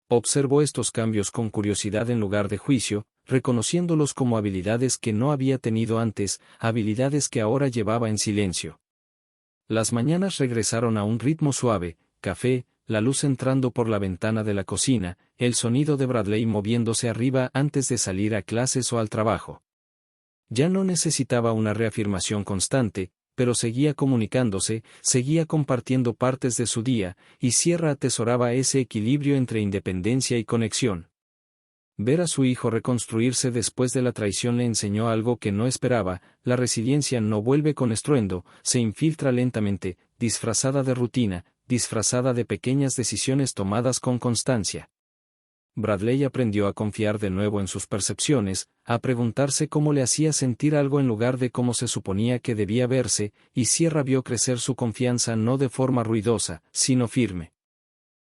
Observó estos cambios con curiosidad en lugar de juicio, reconociéndolos como habilidades que no había tenido antes, habilidades que ahora llevaba en silencio. Las mañanas regresaron a un ritmo suave: café, la luz entrando por la ventana de la cocina, el sonido de Bradley moviéndose arriba antes de salir a clases o al trabajo. Ya no necesitaba una reafirmación constante, pero seguía comunicándose, seguía compartiendo partes de su día, y Sierra atesoraba ese equilibrio entre independencia y conexión. Ver a su hijo reconstruirse después de la traición le enseñó algo que no esperaba: la resiliencia no vuelve con estruendo, se infiltra lentamente, disfrazada de rutina, disfrazada de pequeñas decisiones tomadas con constancia. Bradley aprendió a confiar de nuevo en sus percepciones, a preguntarse cómo le hacía sentir algo en lugar de cómo se suponía que debía verse, y Sierra vio crecer su confianza no de forma ruidosa, sino firme.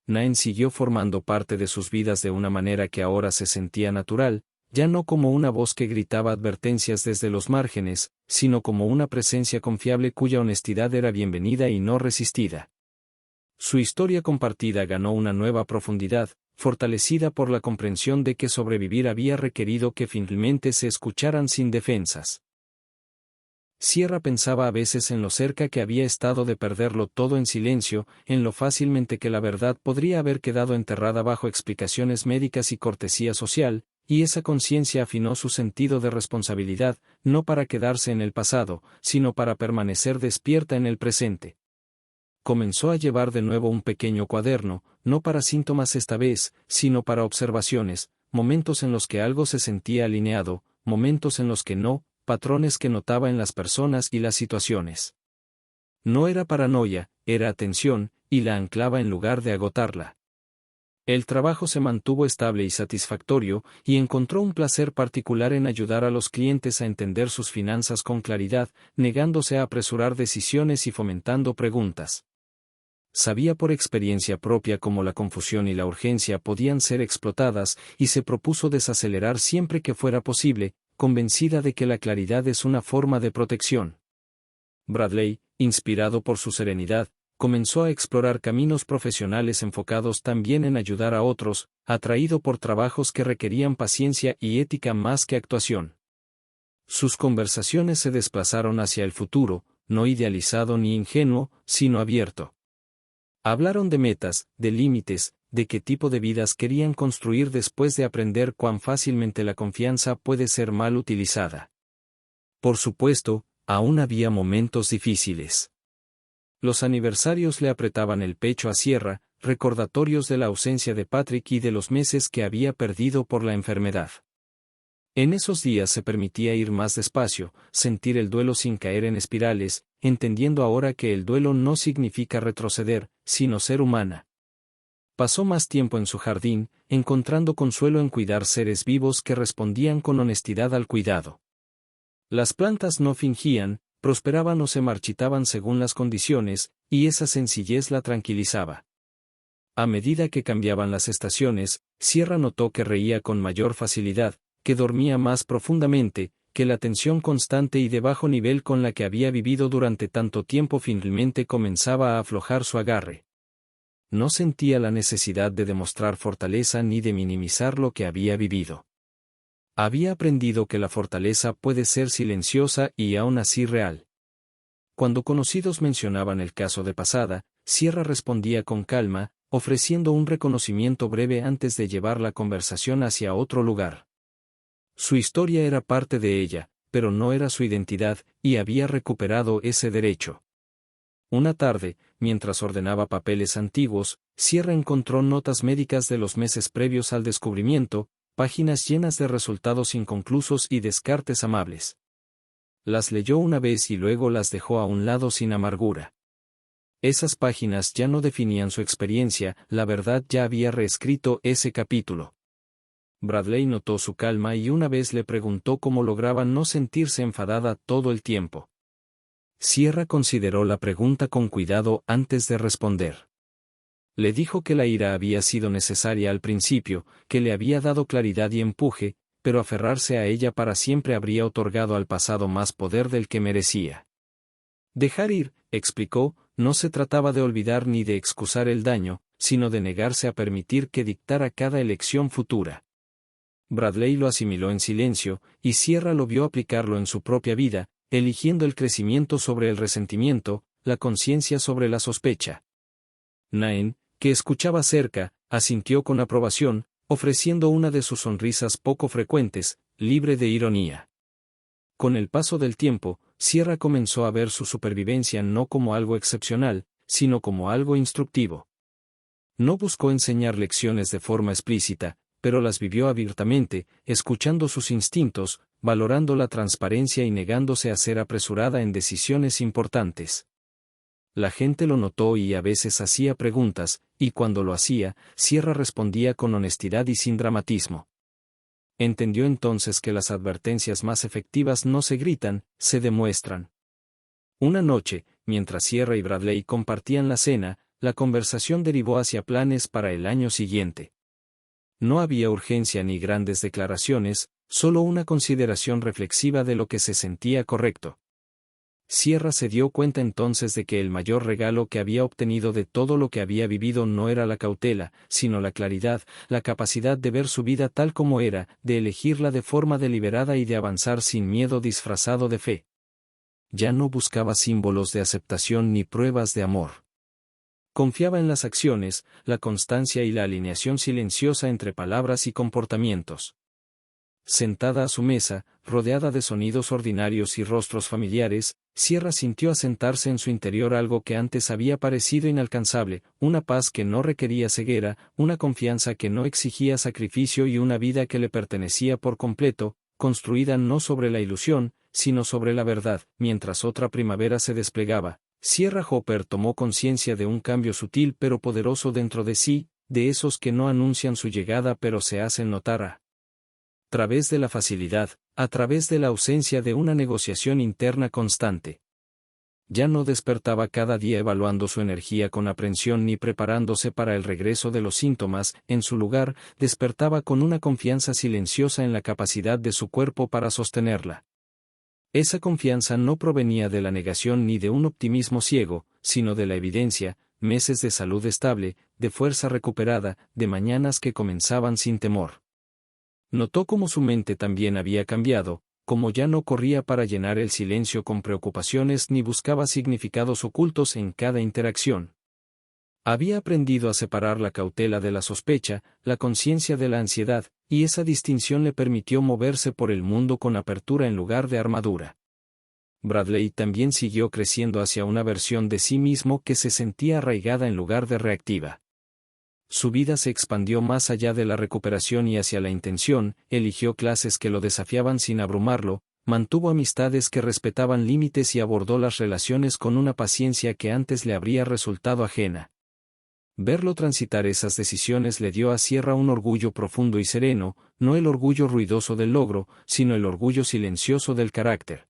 Nain siguió formando parte de sus vidas de una manera que ahora se sentía natural, ya no como una voz que gritaba advertencias desde los márgenes, sino como una presencia confiable cuya honestidad era bienvenida y no resistida. Su historia compartida ganó una nueva profundidad, fortalecida por la comprensión de que sobrevivir había requerido que finalmente se escucharan sin defensas. Sierra pensaba a veces en lo cerca que había estado de perderlo todo en silencio, en lo fácilmente que la verdad podría haber quedado enterrada bajo explicaciones médicas y cortesía social, y esa conciencia afinó su sentido de responsabilidad, no para quedarse en el pasado, sino para permanecer despierta en el presente. Comenzó a llevar de nuevo un pequeño cuaderno, no para síntomas esta vez, sino para observaciones, momentos en los que algo se sentía alineado, momentos en los que no, patrones que notaba en las personas y las situaciones. No era paranoia, era atención, y la anclaba en lugar de agotarla. El trabajo se mantuvo estable y satisfactorio, y encontró un placer particular en ayudar a los clientes a entender sus finanzas con claridad, negándose a apresurar decisiones y fomentando preguntas. Sabía por experiencia propia cómo la confusión y la urgencia podían ser explotadas, y se propuso desacelerar siempre que fuera posible, convencida de que la claridad es una forma de protección. Bradley, inspirado por su serenidad, comenzó a explorar caminos profesionales enfocados también en ayudar a otros, atraído por trabajos que requerían paciencia y ética más que actuación. Sus conversaciones se desplazaron hacia el futuro, no idealizado ni ingenuo, sino abierto. Hablaron de metas, de límites, de qué tipo de vidas querían construir después de aprender cuán fácilmente la confianza puede ser mal utilizada. Por supuesto, aún había momentos difíciles. Los aniversarios le apretaban el pecho a Sierra, recordatorios de la ausencia de Patrick y de los meses que había perdido por la enfermedad. En esos días se permitía ir más despacio, sentir el duelo sin caer en espirales, entendiendo ahora que el duelo no significa retroceder, sino ser humana. Pasó más tiempo en su jardín, encontrando consuelo en cuidar seres vivos que respondían con honestidad al cuidado. Las plantas no fingían, prosperaban o se marchitaban según las condiciones, y esa sencillez la tranquilizaba. A medida que cambiaban las estaciones, Sierra notó que reía con mayor facilidad, que dormía más profundamente, que la tensión constante y de bajo nivel con la que había vivido durante tanto tiempo finalmente comenzaba a aflojar su agarre. No sentía la necesidad de demostrar fortaleza ni de minimizar lo que había vivido. Había aprendido que la fortaleza puede ser silenciosa y aún así real. Cuando conocidos mencionaban el caso de Pasada, Sierra respondía con calma, ofreciendo un reconocimiento breve antes de llevar la conversación hacia otro lugar. Su historia era parte de ella, pero no era su identidad, y había recuperado ese derecho. Una tarde, mientras ordenaba papeles antiguos, Sierra encontró notas médicas de los meses previos al descubrimiento, páginas llenas de resultados inconclusos y descartes amables. Las leyó una vez y luego las dejó a un lado sin amargura. Esas páginas ya no definían su experiencia, la verdad ya había reescrito ese capítulo. Bradley notó su calma y una vez le preguntó cómo lograba no sentirse enfadada todo el tiempo. Sierra consideró la pregunta con cuidado antes de responder. Le dijo que la ira había sido necesaria al principio, que le había dado claridad y empuje, pero aferrarse a ella para siempre habría otorgado al pasado más poder del que merecía. Dejar ir, explicó, no se trataba de olvidar ni de excusar el daño, sino de negarse a permitir que dictara cada elección futura. Bradley lo asimiló en silencio, y Sierra lo vio aplicarlo en su propia vida, eligiendo el crecimiento sobre el resentimiento, la conciencia sobre la sospecha. Naen, que escuchaba cerca, asintió con aprobación, ofreciendo una de sus sonrisas poco frecuentes, libre de ironía. Con el paso del tiempo, Sierra comenzó a ver su supervivencia no como algo excepcional, sino como algo instructivo. No buscó enseñar lecciones de forma explícita, pero las vivió abiertamente, escuchando sus instintos, valorando la transparencia y negándose a ser apresurada en decisiones importantes. La gente lo notó y a veces hacía preguntas, y cuando lo hacía, Sierra respondía con honestidad y sin dramatismo. Entendió entonces que las advertencias más efectivas no se gritan, se demuestran. Una noche, mientras Sierra y Bradley compartían la cena, la conversación derivó hacia planes para el año siguiente. No había urgencia ni grandes declaraciones, solo una consideración reflexiva de lo que se sentía correcto. Sierra se dio cuenta entonces de que el mayor regalo que había obtenido de todo lo que había vivido no era la cautela, sino la claridad, la capacidad de ver su vida tal como era, de elegirla de forma deliberada y de avanzar sin miedo disfrazado de fe. Ya no buscaba símbolos de aceptación ni pruebas de amor. Confiaba en las acciones, la constancia y la alineación silenciosa entre palabras y comportamientos. Sentada a su mesa, rodeada de sonidos ordinarios y rostros familiares, Sierra sintió asentarse en su interior algo que antes había parecido inalcanzable, una paz que no requería ceguera, una confianza que no exigía sacrificio y una vida que le pertenecía por completo, construida no sobre la ilusión, sino sobre la verdad. Mientras otra primavera se desplegaba, Sierra Hopper tomó conciencia de un cambio sutil pero poderoso dentro de sí, de esos que no anuncian su llegada pero se hacen notar a través de la facilidad, a través de la ausencia de una negociación interna constante. Ya no despertaba cada día evaluando su energía con aprensión ni preparándose para el regreso de los síntomas, en su lugar, despertaba con una confianza silenciosa en la capacidad de su cuerpo para sostenerla. Esa confianza no provenía de la negación ni de un optimismo ciego, sino de la evidencia, meses de salud estable, de fuerza recuperada, de mañanas que comenzaban sin temor. Notó cómo su mente también había cambiado, como ya no corría para llenar el silencio con preocupaciones ni buscaba significados ocultos en cada interacción. Había aprendido a separar la cautela de la sospecha, la conciencia de la ansiedad, y esa distinción le permitió moverse por el mundo con apertura en lugar de armadura. Bradley también siguió creciendo hacia una versión de sí mismo que se sentía arraigada en lugar de reactiva. Su vida se expandió más allá de la recuperación y hacia la intención, eligió clases que lo desafiaban sin abrumarlo, mantuvo amistades que respetaban límites y abordó las relaciones con una paciencia que antes le habría resultado ajena. Verlo transitar esas decisiones le dio a Sierra un orgullo profundo y sereno, no el orgullo ruidoso del logro, sino el orgullo silencioso del carácter.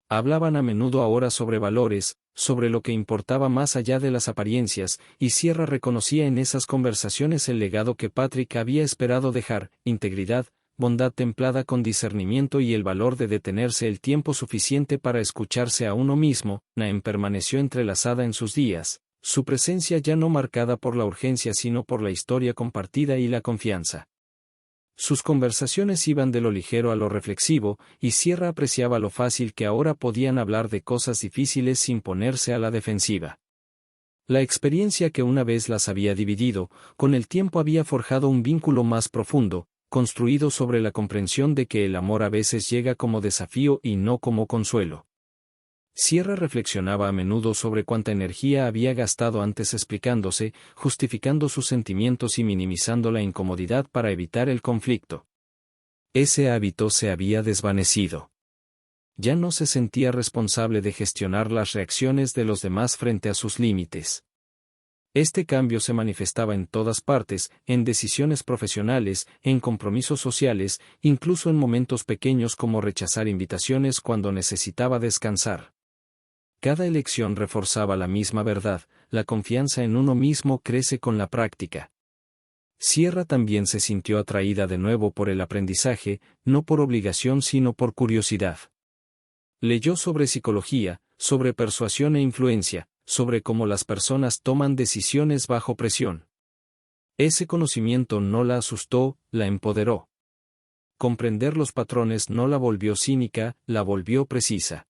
Hablaban a menudo ahora sobre valores, sobre lo que importaba más allá de las apariencias, y Sierra reconocía en esas conversaciones el legado que Patrick había esperado dejar: integridad, bondad templada con discernimiento y el valor de detenerse el tiempo suficiente para escucharse a uno mismo. Naem permaneció entrelazada en sus días, su presencia ya no marcada por la urgencia sino por la historia compartida y la confianza. Sus conversaciones iban de lo ligero a lo reflexivo, y Sierra apreciaba lo fácil que ahora podían hablar de cosas difíciles sin ponerse a la defensiva. La experiencia que una vez las había dividido, con el tiempo había forjado un vínculo más profundo, construido sobre la comprensión de que el amor a veces llega como desafío y no como consuelo. Sierra reflexionaba a menudo sobre cuánta energía había gastado antes explicándose, justificando sus sentimientos y minimizando la incomodidad para evitar el conflicto. Ese hábito se había desvanecido. Ya no se sentía responsable de gestionar las reacciones de los demás frente a sus límites. Este cambio se manifestaba en todas partes, en decisiones profesionales, en compromisos sociales, incluso en momentos pequeños como rechazar invitaciones cuando necesitaba descansar. Cada elección reforzaba la misma verdad: la confianza en uno mismo crece con la práctica. Sierra también se sintió atraída de nuevo por el aprendizaje, no por obligación sino por curiosidad. Leyó sobre psicología, sobre persuasión e influencia, sobre cómo las personas toman decisiones bajo presión. Ese conocimiento no la asustó, la empoderó. Comprender los patrones no la volvió cínica, la volvió precisa.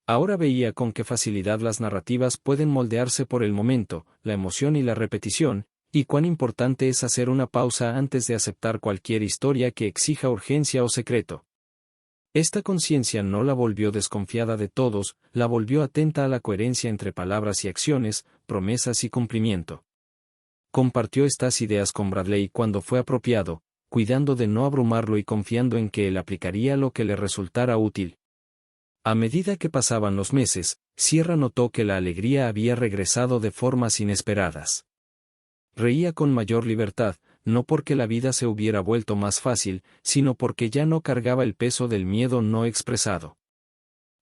Ahora veía con qué facilidad las narrativas pueden moldearse por el momento, la emoción y la repetición, y cuán importante es hacer una pausa antes de aceptar cualquier historia que exija urgencia o secreto. Esta conciencia no la volvió desconfiada de todos, la volvió atenta a la coherencia entre palabras y acciones, promesas y cumplimiento. Compartió estas ideas con Bradley cuando fue apropiado, cuidando de no abrumarlo y confiando en que él aplicaría lo que le resultara útil. A medida que pasaban los meses, Sierra notó que la alegría había regresado de formas inesperadas. Reía con mayor libertad, no porque la vida se hubiera vuelto más fácil, sino porque ya no cargaba el peso del miedo no expresado.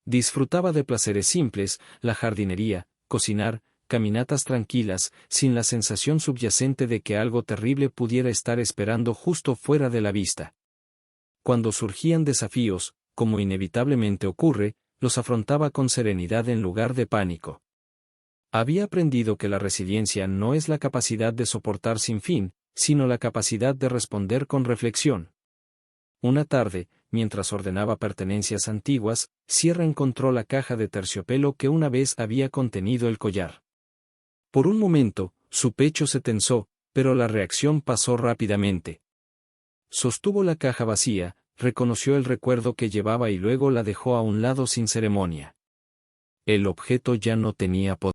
Disfrutaba de placeres simples, la jardinería, cocinar, caminatas tranquilas, sin la sensación subyacente de que algo terrible pudiera estar esperando justo fuera de la vista. Cuando surgían desafíos, como inevitablemente ocurre, los afrontaba con serenidad en lugar de pánico. Había aprendido que la resiliencia no es la capacidad de soportar sin fin, sino la capacidad de responder con reflexión. Una tarde, mientras ordenaba pertenencias antiguas, Sierra encontró la caja de terciopelo que una vez había contenido el collar. Por un momento, su pecho se tensó, pero la reacción pasó rápidamente. Sostuvo la caja vacía, reconoció el recuerdo que llevaba y luego la dejó a un lado sin ceremonia. El objeto ya no tenía poder.